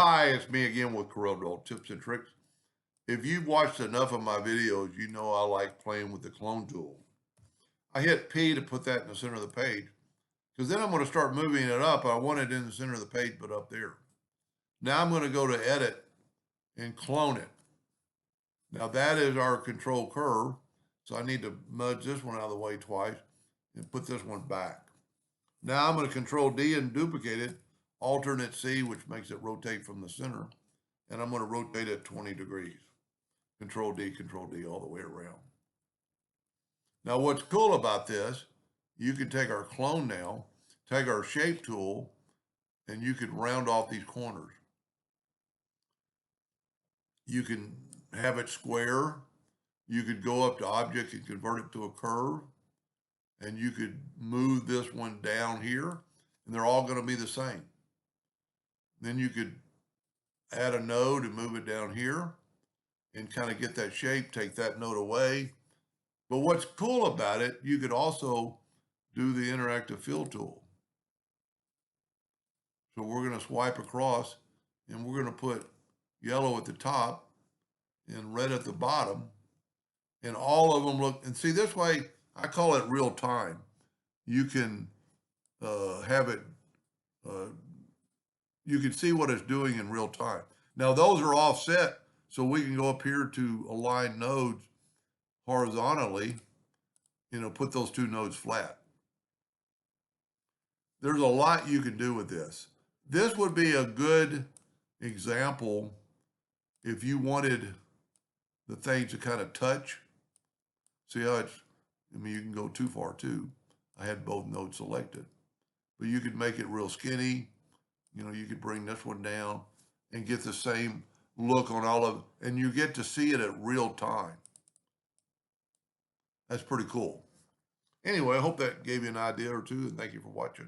Hi, it's me again with Corel Tips and Tricks. If you've watched enough of my videos, you know I like playing with the clone tool. I hit P to put that in the center of the page because then I'm going to start moving it up. I want it in the center of the page, but up there. Now I'm going to go to Edit and clone it. Now that is our control curve. So I need to nudge this one out of the way twice and put this one back. Now I'm going to Control D and duplicate it, alternate C, which makes it rotate from the center. And I'm going to rotate it 20 degrees. Control D all the way around. Now what's cool about this, you can take our clone now, take our shape tool, and you can round off these corners. You can have it square. You could go up to object and convert it to a curve. And you could move this one down here, and they're all going to be the same. Then you could add a node and move it down here and kind of get that shape, take that node away. But what's cool about it, you could also do the interactive fill tool. So we're going to swipe across and we're going to put yellow at the top and red at the bottom. And all of them look, and see this way, I call it real time. You can have it, you can see what it's doing in real time. Now those are offset, so we can go up here to align nodes horizontally, put those two nodes flat. There's a lot you can do with this. This would be a good example if you wanted the things to kind of touch. See how it's, you can go too far too. I had both nodes selected, but you could make it real skinny. You could bring this one down and get the same look on all of, and you get to see it at real time. That's pretty cool. Anyway, I hope that gave you an idea or two, and thank you for watching.